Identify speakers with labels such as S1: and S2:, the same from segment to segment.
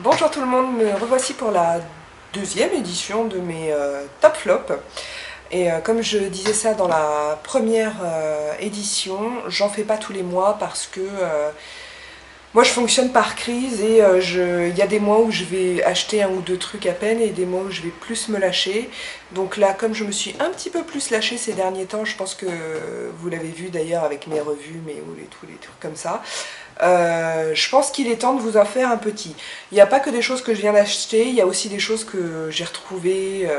S1: Bonjour tout le monde, me revoici pour la deuxième édition de mes top flops. Et comme je disais ça dans la première édition, j'en fais pas tous les mois parce que moi je fonctionne par crise et il y a des mois où je vais acheter un ou deux trucs à peine et des mois où je vais plus me lâcher. Donc là, comme je me suis un petit peu plus lâchée ces derniers temps, je pense que vous l'avez vu d'ailleurs avec mes revues, mes hauls et tous les trucs comme ça, je pense qu'il est temps de vous en faire un petit. Il n'y a pas que des choses que je viens d'acheter, il y a aussi des choses que j'ai retrouvées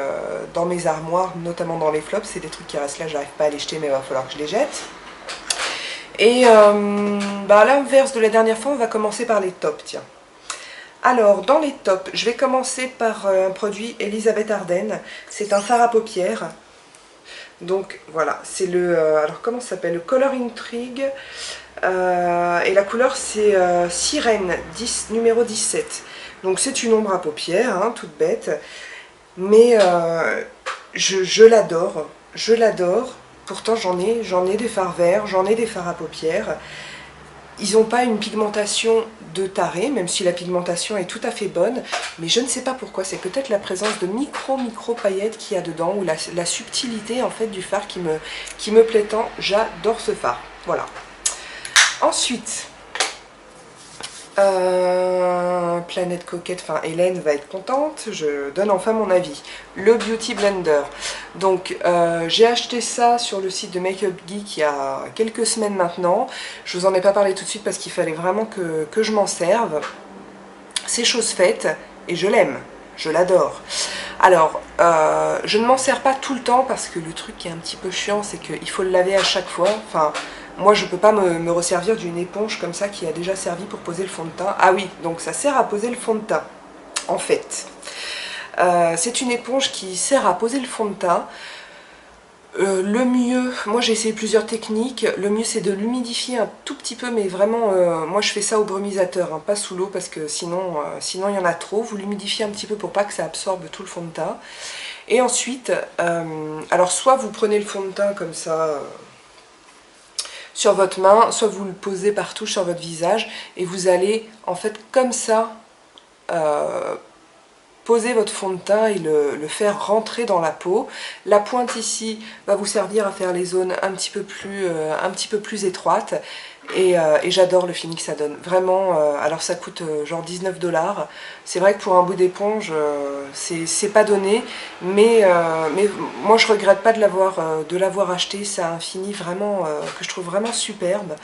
S1: dans mes armoires, notamment dans les flops. C'est des trucs qui restent là, j'arrive pas à les jeter, mais il va falloir que je les jette. Et à l'inverse de la dernière fois, on va commencer par les tops, tiens. Alors, dans les tops, je vais commencer par un produit Elisabeth Arden. C'est un fard à paupières. Donc voilà, c'est le... alors comment ça s'appelle? Le Color Intrigue. Et la couleur c'est Sirène 10, numéro 17. Donc c'est une ombre à paupières, hein, toute bête. Mais je l'adore. Je l'adore. Pourtant j'en ai des fards verts, j'en ai des fards à paupières. Ils n'ont pas une pigmentation de taré, même si la pigmentation est tout à fait bonne. Mais je ne sais pas pourquoi, c'est peut-être la présence de micro paillettes qu'il y a dedans, ou la subtilité en fait du fard qui me plaît tant. J'adore ce fard. Voilà. Ensuite, Planète Coquette, enfin Hélène va être contente, je donne enfin mon avis. Le Beauty Blender. Donc j'ai acheté ça sur le site de Makeup Geek il y a quelques semaines maintenant. Je vous en ai pas parlé tout de suite parce qu'il fallait vraiment que je m'en serve. C'est chose faite et je l'aime, je l'adore. Alors, je ne m'en sers pas tout le temps parce que le truc qui est un petit peu chiant, c'est qu'il faut le laver à chaque fois. Enfin, moi je peux pas me resservir d'une éponge comme ça qui a déjà servi pour poser le fond de teint. Ah oui, donc ça sert à poser le fond de teint, en fait. C'est une éponge qui sert à poser le fond de teint. Le mieux, moi j'ai essayé plusieurs techniques, le mieux c'est de l'humidifier un tout petit peu, mais vraiment, moi je fais ça au brumisateur, hein, pas sous l'eau parce que sinon il y en a trop. Vous l'humidifiez un petit peu pour pas que ça absorbe tout le fond de teint. Et ensuite, alors soit vous prenez le fond de teint comme ça sur votre main, soit vous le posez partout sur votre visage et vous allez en fait comme ça poser votre fond de teint et le faire rentrer dans la peau. La pointe ici va vous servir à faire les zones un petit peu plus étroites. Et j'adore le fini que ça donne. Vraiment, alors ça coûte genre 19 $. C'est vrai que pour un bout d'éponge, c'est pas donné. Mais moi, je regrette pas de l'avoir acheté. Ça a un fini vraiment que je trouve vraiment superbe.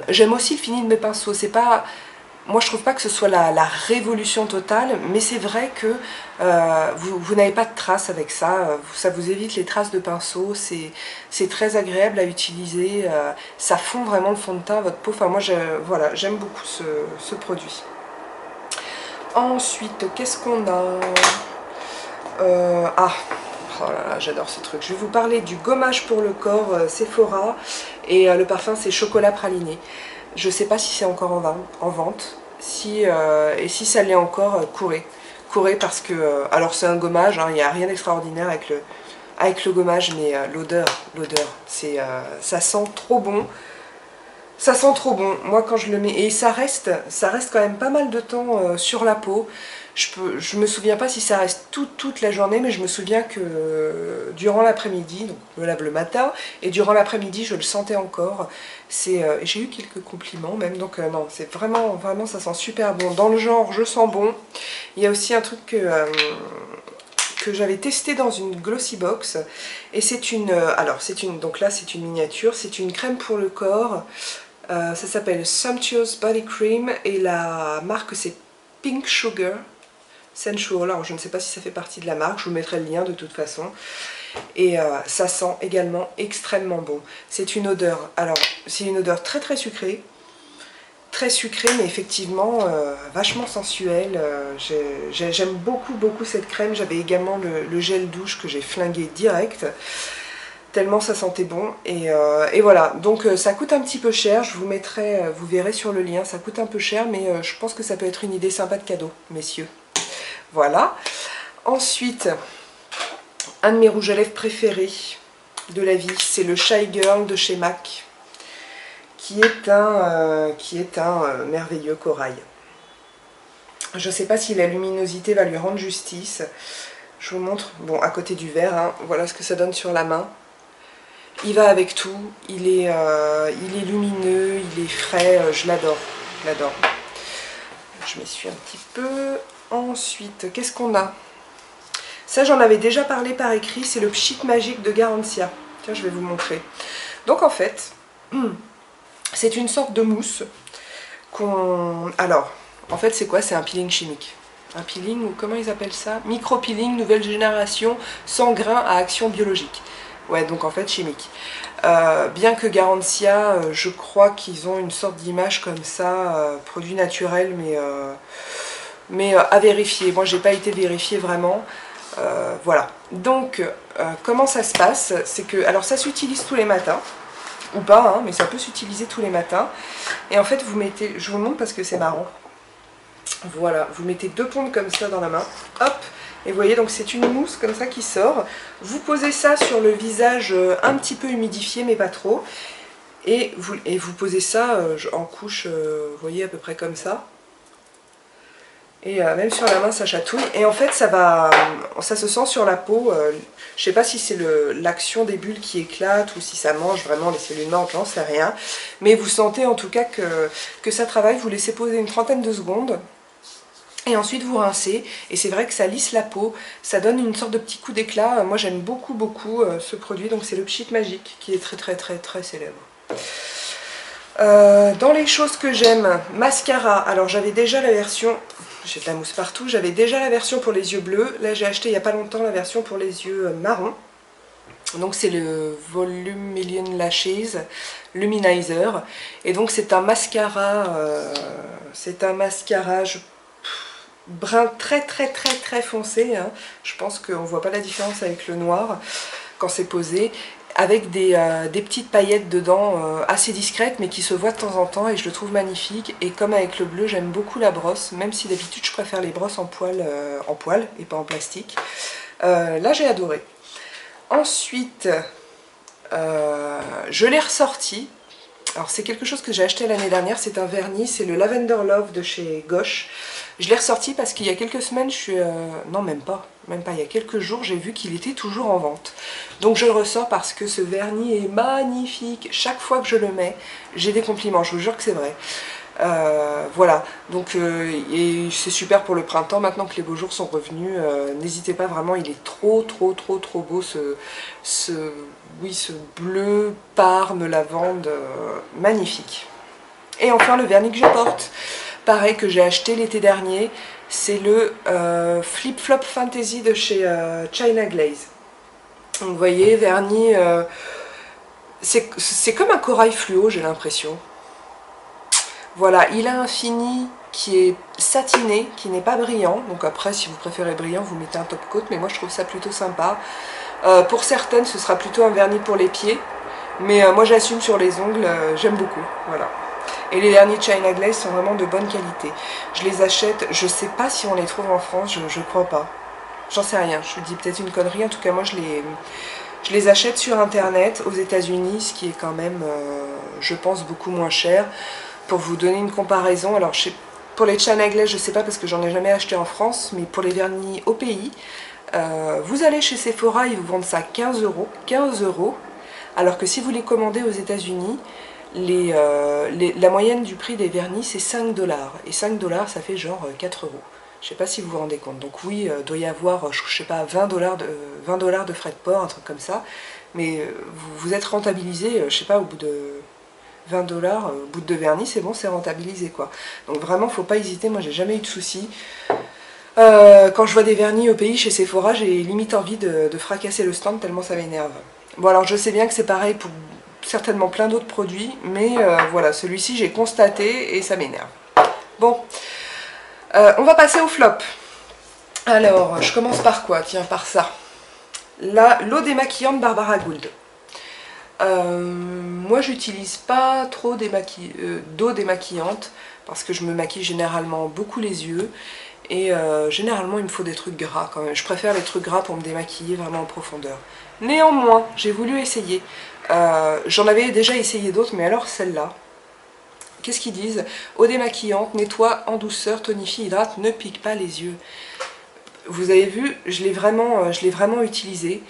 S1: J'aime aussi le fini de mes pinceaux. C'est pas... Moi, je trouve pas que ce soit la révolution totale, mais c'est vrai que vous n'avez pas de traces avec ça. Ça vous évite les traces de pinceau. C'est très agréable à utiliser. Ça fond vraiment le fond de teint à votre peau. Enfin, moi, voilà, j'aime beaucoup ce produit. Ensuite, qu'est-ce qu'on a oh là là, j'adore ce truc. Je vais vous parler du gommage pour le corps Sephora. Et le parfum, c'est chocolat praliné. Je sais pas si c'est encore en vente. Et si ça l'est encore, courez. Courez parce que... alors c'est un gommage, hein, il n'y a rien d'extraordinaire avec le gommage, mais l'odeur, ça sent trop bon. Ça sent trop bon, moi quand je le mets, et ça reste quand même pas mal de temps sur la peau. Je me souviens pas si ça reste toute la journée, mais je me souviens que durant l'après-midi, donc je me lave le matin, et durant l'après-midi je le sentais encore. J'ai eu quelques compliments même, donc non, c'est vraiment, ça sent super bon. Dans le genre je sens bon. Il y a aussi un truc que j'avais testé dans une glossy box, et c'est une, donc là c'est une miniature, c'est une crème pour le corps. Ça s'appelle Sumptuous Body Cream et la marque c'est Pink Sugar Sensual. Alors je ne sais pas si ça fait partie de la marque, je vous mettrai le lien de toute façon. Et ça sent également extrêmement bon. C'est une odeur, alors c'est une odeur très sucrée. Très sucrée mais effectivement vachement sensuelle. J'aime beaucoup cette crème. J'avais également le gel douche que j'ai flingué direct. Tellement ça sentait bon, et voilà, donc ça coûte un petit peu cher, je vous mettrai, vous verrez sur le lien, ça coûte un peu cher, mais je pense que ça peut être une idée sympa de cadeau, messieurs. Voilà. Ensuite, un de mes rouges à lèvres préférés de la vie, c'est le Shy Girl de chez MAC, qui est un merveilleux corail. Je ne sais pas si la luminosité va lui rendre justice. Je vous montre, bon, à côté du verre, hein, voilà ce que ça donne sur la main. Il va avec tout, il est lumineux, il est frais, je l'adore, je l'adore. Je m'essuie un petit peu. Ensuite, qu'est-ce qu'on a? Ça, j'en avais déjà parlé par écrit, c'est le pchit magique de Garantia. Tiens, je vais vous montrer. Donc en fait, c'est une sorte de mousse qu'on... Alors, en fait, c'est quoi? C'est un peeling chimique. Un peeling, ou comment ils appellent ça? Micro-peeling, nouvelle génération, sans grain à action biologique. Ouais, donc en fait, chimique. Bien que Garantia, je crois qu'ils ont une sorte d'image comme ça, produit naturel, mais à vérifier. Moi, j'ai pas été vérifié vraiment. Voilà. Donc, comment ça se passe? C'est que, alors ça s'utilise tous les matins, ou pas, hein, mais ça peut s'utiliser tous les matins. Et en fait, vous mettez, je vous le montre parce que c'est marrant. Voilà, vous mettez 2 pompes comme ça dans la main, hop, et vous voyez, donc c'est une mousse comme ça qui sort. Vous posez ça sur le visage un petit peu humidifié, mais pas trop. Et vous posez ça en couche, vous voyez, à peu près comme ça. Et même sur la main, ça chatouille. Et en fait, ça se sent sur la peau. Je sais pas si c'est l'action des bulles qui éclate ou si ça mange vraiment les cellules mortes, j'en sais rien. Mais vous sentez en tout cas que ça travaille. Vous laissez poser une trentaine de secondes. Et ensuite vous rincez, et c'est vrai que ça lisse la peau, ça donne une sorte de petit coup d'éclat. Moi j'aime beaucoup ce produit, donc c'est le Pchit Magique qui est très célèbre. Dans les choses que j'aime, mascara, alors j'avais déjà la version, j'ai de la mousse partout, j'avais déjà la version pour les yeux bleus, là j'ai acheté il n'y a pas longtemps la version pour les yeux marrons. Donc c'est le Voluminous Lashes Luminizer, et donc c'est un mascara, brun très foncé, hein. Je pense qu'on ne voit pas la différence avec le noir quand c'est posé, avec des petites paillettes dedans assez discrètes mais qui se voient de temps en temps, et je le trouve magnifique. Et comme avec le bleu, j'aime beaucoup la brosse, même si d'habitude je préfère les brosses en poil et pas en plastique. Là j'ai adoré. Ensuite je l'ai ressorti. Alors c'est quelque chose que j'ai acheté l'année dernière, c'est un vernis, c'est le Lavender Love de chez Gosh. Je l'ai ressorti parce qu'il y a quelques semaines, non même pas, il y a quelques jours, j'ai vu qu'il était toujours en vente. Donc je le ressors parce que ce vernis est magnifique. Chaque fois que je le mets, j'ai des compliments, je vous jure que c'est vrai. Voilà, donc et c'est super pour le printemps, maintenant que les beaux jours sont revenus, n'hésitez pas vraiment, il est trop beau ce bleu, parme, lavande, magnifique. Et enfin le vernis que je porte, pareil, que j'ai acheté l'été dernier, c'est le Flip Flop Fantasy de chez China Glaze. Donc vous voyez, vernis, c'est comme un corail fluo, j'ai l'impression. Voilà, il a un fini qui est satiné, qui n'est pas brillant. Donc après, si vous préférez brillant, vous mettez un top coat, mais moi je trouve ça plutôt sympa. Pour certaines, ce sera plutôt un vernis pour les pieds, mais moi j'assume sur les ongles, j'aime beaucoup. Voilà. Et les vernis China Glaze sont vraiment de bonne qualité. Je les achète, je sais pas si on les trouve en France, je crois pas. J'en sais rien, je vous dis peut-être une connerie, en tout cas moi je les achète sur internet aux États-Unis, ce qui est quand même, je pense, beaucoup moins cher. Pour vous donner une comparaison, alors pour les China Glaze, je sais pas parce que j'en ai jamais acheté en France, mais pour les vernis au pays, vous allez chez Sephora, ils vous vendent ça 15 €, alors que si vous les commandez aux États-Unis, la moyenne du prix des vernis c'est 5 $, et 5 $, ça fait genre 4 €. Je sais pas si vous vous rendez compte. Donc oui, doit y avoir, je sais pas, 20 $ de frais de port, un truc comme ça, mais vous êtes rentabilisé, je sais pas, au bout de 20 $, au bout de 2 vernis, c'est bon, c'est rentabilisé quoi. Donc vraiment, faut pas hésiter, moi j'ai jamais eu de soucis. Quand je vois des vernis au pays chez Sephora, j'ai limite envie de fracasser le stand tellement ça m'énerve. Bon alors je sais bien que c'est pareil pour certainement plein d'autres produits, mais voilà, celui-ci j'ai constaté et ça m'énerve. Bon, on va passer au flop. Alors, je commence par quoi? Tiens, par ça. L'eau démaquillante Barbara Gould. Moi j'utilise pas trop d'eau démaquillante parce que je me maquille généralement beaucoup les yeux, et généralement il me faut des trucs gras quand même. Je préfère les trucs gras pour me démaquiller vraiment en profondeur. Néanmoins, j'ai voulu essayer. J'en avais déjà essayé d'autres, mais alors celle-là, Qu'est-ce qu'ils disent? Eau démaquillante, nettoie en douceur, tonifie, hydrate, ne pique pas les yeux. Vous avez vu, je l'ai vraiment utilisé,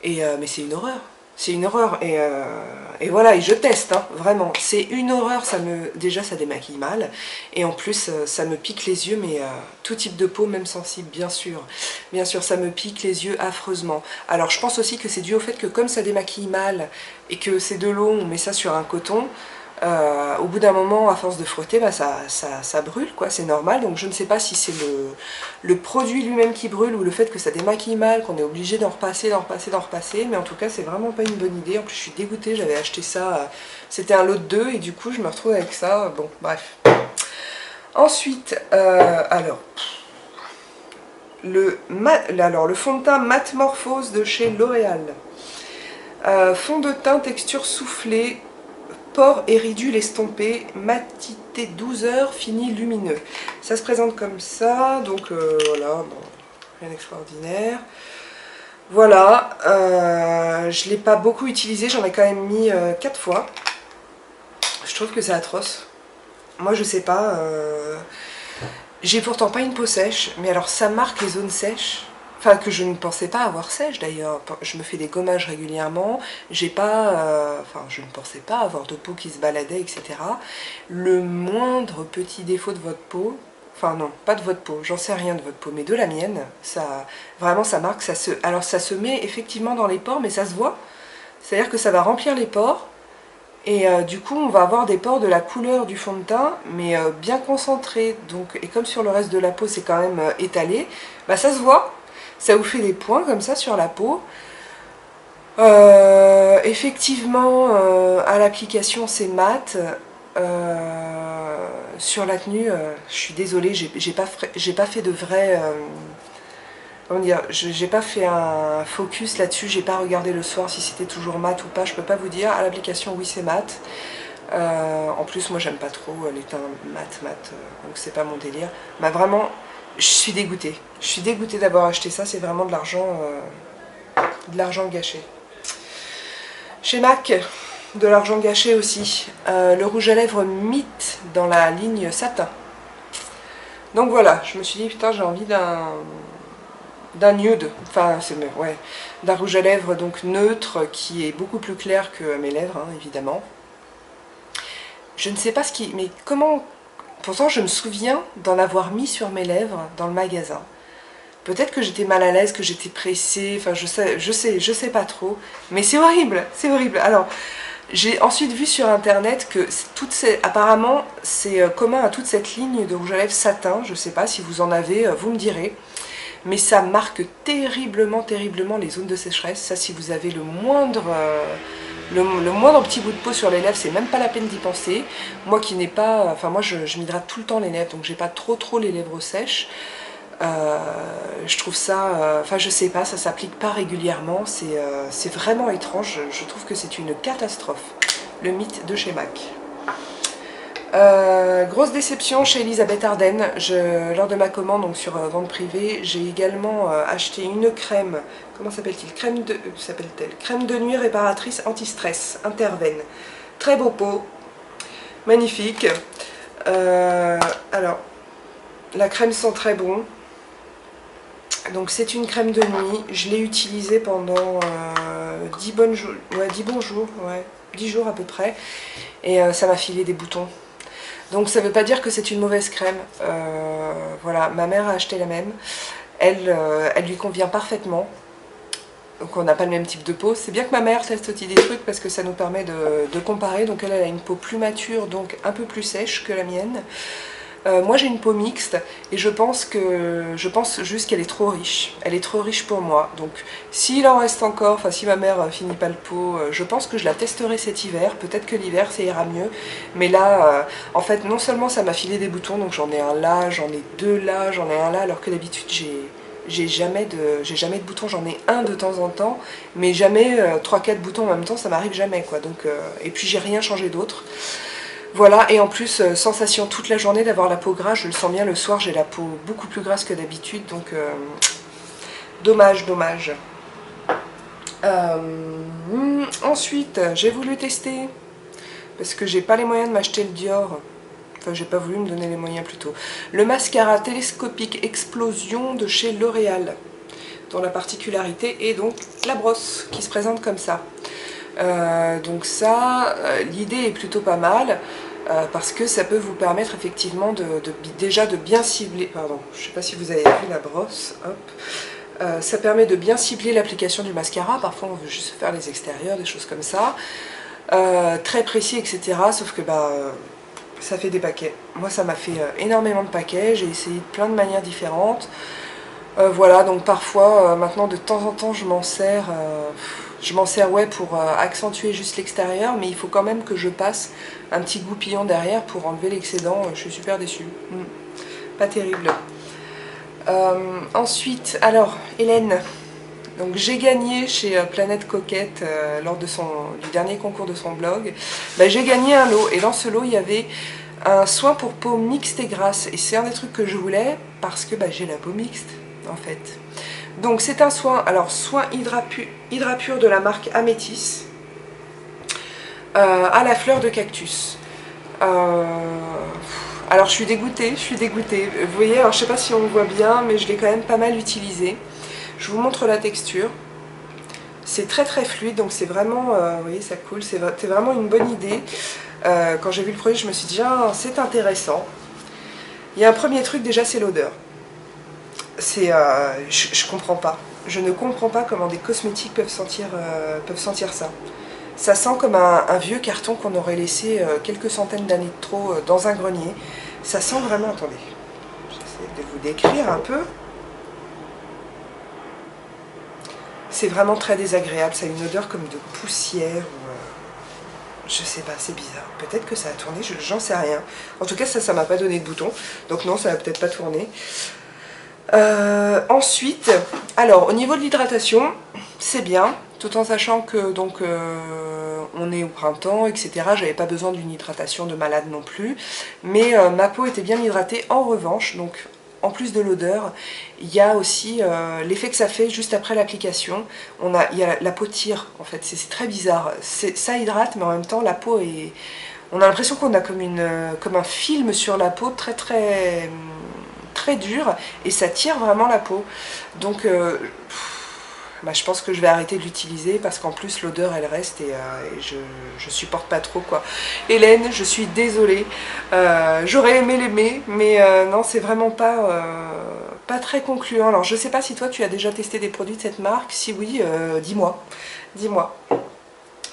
S1: mais c'est une horreur. C'est une horreur, et voilà, et je teste, hein, vraiment. C'est une horreur, déjà ça démaquille mal, et en plus ça me pique les yeux, mais tout type de peau, même sensible, bien sûr. Bien sûr, ça me pique les yeux affreusement. Alors je pense aussi que c'est dû au fait que comme ça démaquille mal, et que c'est de l'eau, on met ça sur un coton, au bout d'un moment, à force de frotter, bah, ça brûle, quoi, c'est normal. Donc je ne sais pas si c'est le produit lui-même qui brûle ou le fait que ça démaquille mal, qu'on est obligé d'en repasser, mais en tout cas c'est vraiment pas une bonne idée. En plus je suis dégoûtée, j'avais acheté ça, c'était un lot de 2 et du coup je me retrouve avec ça, bon bref. Ensuite, alors le fond de teint Matte Morphose de chez L'Oréal. Fond de teint texture soufflée, pores et ridules estompés, matité 12 heures, fini lumineux. Ça se présente comme ça, donc voilà, bon, rien d'extraordinaire. Voilà, je ne l'ai pas beaucoup utilisé, j'en ai quand même mis 4 fois. Je trouve que c'est atroce. Moi je sais pas, j'ai pourtant pas une peau sèche, mais alors ça marque les zones sèches. Enfin, que je ne pensais pas avoir sèche d'ailleurs. Je me fais des gommages régulièrement. J'ai pas, enfin, je ne pensais pas avoir de peau qui se baladait, etc. Le moindre petit défaut de votre peau, enfin non, pas de votre peau, j'en sais rien de votre peau, mais de la mienne, ça, vraiment, ça marque. Alors, ça se met effectivement dans les pores, mais ça se voit. C'est-à-dire que ça va remplir les pores. Et du coup, on va avoir des pores de la couleur du fond de teint, mais bien concentrés. Donc, et comme sur le reste de la peau, c'est quand même étalé, bah, ça se voit. Ça vous fait des points comme ça sur la peau. Effectivement, à l'application, c'est mat. Sur la tenue, je suis désolée, j'ai pas fait de vrai... comment dire, j'ai pas fait un focus là-dessus, j'ai pas regardé le soir si c'était toujours mat ou pas, je peux pas vous dire. À l'application, oui, c'est mat. En plus, moi, j'aime pas trop les teints mat, donc c'est pas mon délire. Mais vraiment... Je suis dégoûtée. Je suis dégoûtée d'avoir acheté ça. C'est vraiment de l'argent gâché. Chez MAC, de l'argent gâché aussi. Le rouge à lèvres Mythe dans la ligne satin. Donc voilà, je me suis dit, putain, j'ai envie d'un nude. Enfin, ouais, d'un rouge à lèvres donc neutre qui est beaucoup plus clair que mes lèvres, hein, évidemment. Je ne sais pas ce qui... Mais comment... Pourtant, je me souviens d'en avoir mis sur mes lèvres dans le magasin. Peut-être que j'étais mal à l'aise, que j'étais pressée, enfin je sais pas trop. Mais c'est horrible, c'est horrible. Alors, j'ai ensuite vu sur internet que apparemment, c'est commun à toute cette ligne de rouge à lèvres satin. Je sais pas si vous en avez, vous me direz. Mais ça marque terriblement, terriblement les zones de sécheresse. Ça, si vous avez le moindre petit bout de peau sur les lèvres, c'est même pas la peine d'y penser. Moi qui n'ai pas... Enfin, moi, je m'hydrate tout le temps les lèvres, donc j'ai pas trop les lèvres sèches. Je trouve ça... Enfin, je sais pas, ça s'applique pas régulièrement. C'est vraiment étrange. Je trouve que c'est une catastrophe. Le Mythe de chez MAC. Grosse déception chez Elisabeth Arden. Lors de ma commande donc sur vente privée, j'ai également acheté une crème. Comment s'appelle-t-il? Crème de nuit réparatrice anti-stress Interven. Très beau pot, magnifique. Alors, la crème sent très bon. Donc c'est une crème de nuit. Je l'ai utilisée pendant 10 bons jours, ouais, 10 jours à peu près. Et ça m'a filé des boutons. Donc ça ne veut pas dire que c'est une mauvaise crème. Voilà, ma mère a acheté la même. Elle lui convient parfaitement. Donc on n'a pas le même type de peau. C'est bien que ma mère teste aussi des trucs parce que ça nous permet de comparer. Donc elle a une peau plus mature, donc un peu plus sèche que la mienne. Moi j'ai une peau mixte et je pense juste qu'elle est trop riche. Elle est trop riche pour moi. Donc s'il en reste encore, enfin si ma mère finit pas le pot, je pense que je la testerai cet hiver. Peut-être que l'hiver ça ira mieux. Mais là, en fait, non seulement ça m'a filé des boutons, donc j'en ai un là, j'en ai deux là, j'en ai un là, alors que d'habitude j'ai jamais de boutons, j'en ai un de temps en temps, mais jamais 3-4 boutons en même temps, ça m'arrive jamais quoi. Donc, et puis j'ai rien changé d'autre. Voilà, et en plus, sensation toute la journée d'avoir la peau grasse, je le sens bien le soir, j'ai la peau beaucoup plus grasse que d'habitude, donc dommage. Ensuite, j'ai voulu tester, parce que j'ai pas les moyens de m'acheter le Dior, Enfin, j'ai pas voulu me donner les moyens plus tôt. Le mascara télescopique Explosion de chez L'Oréal, dont la particularité est donc la brosse qui se présente comme ça. Donc ça, l'idée est plutôt pas mal. Parce que ça peut vous permettre effectivement déjà de bien cibler, pardon, je ne sais pas si vous avez vu la brosse, hop, ça permet de bien cibler l'application du mascara, parfois on veut juste faire les extérieurs, des choses comme ça, très précis, etc. Sauf que ça fait des paquets. Moi ça m'a fait énormément de paquets, j'ai essayé de plein de manières différentes. Voilà, donc parfois, maintenant de temps en temps je m'en sers. Ouais, pour accentuer juste l'extérieur, mais il faut quand même que je passe un petit goupillon derrière pour enlever l'excédent. Je suis super déçue. Pas terrible. Ensuite, alors, Hélène. Donc j'ai gagné chez Planète Coquette lors de du dernier concours de son blog. J'ai gagné un lot, et dans ce lot, il y avait un soin pour peau mixte et grasse. Et c'est un des trucs que je voulais parce que j'ai la peau mixte, en fait. Donc c'est un soin, alors soin Hydrapure de la marque Amétis à la fleur de cactus. Alors je suis dégoûtée. Vous voyez, alors je sais pas si on voit bien, mais je l'ai quand même pas mal utilisé. Je vous montre la texture. C'est très très fluide, donc c'est vraiment, vous voyez, ça coule, c'est vraiment une bonne idée. Quand j'ai vu le produit, je me suis dit, ah, c'est intéressant. Il y a un premier truc, déjà, c'est l'odeur. Je comprends pas. Je ne comprends pas comment des cosmétiques peuvent sentir ça. Ça sent comme un vieux carton qu'on aurait laissé quelques centaines d'années de trop dans un grenier. Ça sent vraiment, attendez, j'essaie de vous décrire un peu. C'est vraiment très désagréable, ça a une odeur comme de poussière. Je sais pas, c'est bizarre. Peut-être que ça a tourné, j'en sais rien. En tout cas, ça m'a pas donné de bouton. Donc non, ça va peut-être pas tourner. Ensuite, alors au niveau de l'hydratation, c'est bien, tout en sachant que donc on est au printemps, etc. J'avais pas besoin d'une hydratation de malade non plus, mais ma peau était bien hydratée. En revanche, donc en plus de l'odeur, il y a aussi l'effet que ça fait juste après l'application. Il y a la peau tire, en fait, c'est très bizarre. Ça hydrate, mais en même temps la peau est... On a l'impression qu'on a comme un film sur la peau très très dur, et ça tire vraiment la peau. Donc je pense que je vais arrêter de l'utiliser parce qu'en plus l'odeur elle reste, et je supporte pas trop quoi. Hélène, je suis désolée, j'aurais aimé l'aimer, mais non, c'est vraiment pas très concluant. Alors je sais pas si toi tu as déjà testé des produits de cette marque, si oui, dis-moi,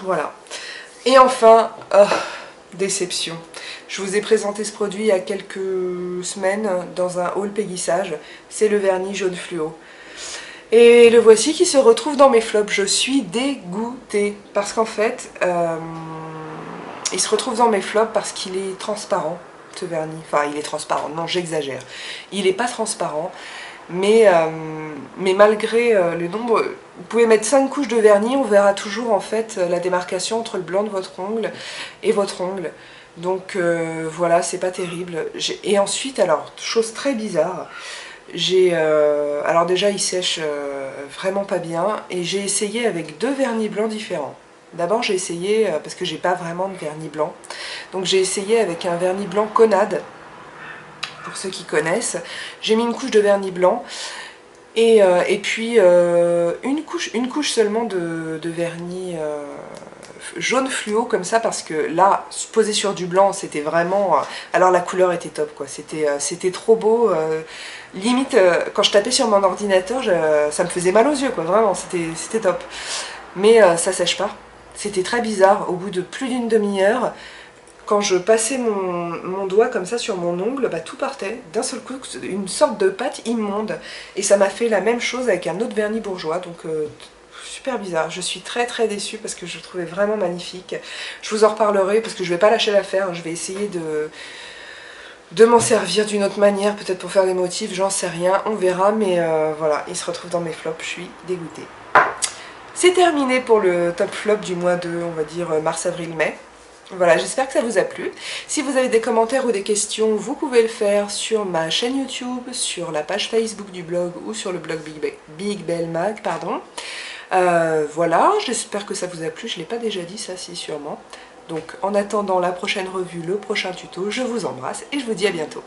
S1: voilà. Et enfin, déception. Je vous ai présenté ce produit il y a quelques semaines dans un haul Pégissage. C'est le vernis jaune fluo. Et le voici qui se retrouve dans mes flops. Je suis dégoûtée parce qu'en fait, il se retrouve dans mes flops parce qu'il est transparent, ce vernis. Enfin, il est transparent, non, j'exagère. Il n'est pas transparent, mais malgré le nombre... Vous pouvez mettre 5 couches de vernis, on verra toujours en fait la démarcation entre le blanc de votre ongle et votre ongle. Donc voilà, c'est pas terrible. Et ensuite, alors, chose très bizarre, alors déjà il sèche vraiment pas bien, et j'ai essayé avec 2 vernis blancs différents. D'abord j'ai essayé, parce que j'ai pas vraiment de vernis blanc, donc j'ai essayé avec un vernis blanc Conad, pour ceux qui connaissent. J'ai mis une couche de vernis blanc, et puis une couche seulement de vernis jaune fluo comme ça, parce que là, posé sur du blanc, c'était vraiment... alors la couleur était top quoi, c'était trop beau. Limite, quand je tapais sur mon ordinateur, ça me faisait mal aux yeux quoi, vraiment, c'était top. Mais ça sèche pas. C'était très bizarre, au bout de plus d'une demi-heure, quand je passais mon doigt comme ça sur mon ongle, tout partait d'un seul coup, une sorte de pâte immonde. Et ça m'a fait la même chose avec un autre vernis bourgeois, donc super bizarre. Je suis très très déçue parce que je le trouvais vraiment magnifique. Je vous en reparlerai parce que je vais pas lâcher l'affaire, je vais essayer de m'en servir d'une autre manière, peut-être pour faire des motifs, j'en sais rien, on verra, mais voilà, il se retrouve dans mes flops, je suis dégoûtée. C'est terminé pour le top flop du mois de, on va dire, mars, avril, mai. Voilà, j'espère que ça vous a plu. Si vous avez des commentaires ou des questions, vous pouvez le faire sur ma chaîne YouTube, sur la page Facebook du blog ou sur le blog Big Belle Mag, pardon. Voilà, j'espère que ça vous a plu, je ne l'ai pas déjà dit ça, si sûrement. Donc en attendant la prochaine revue, le prochain tuto, je vous embrasse et je vous dis à bientôt.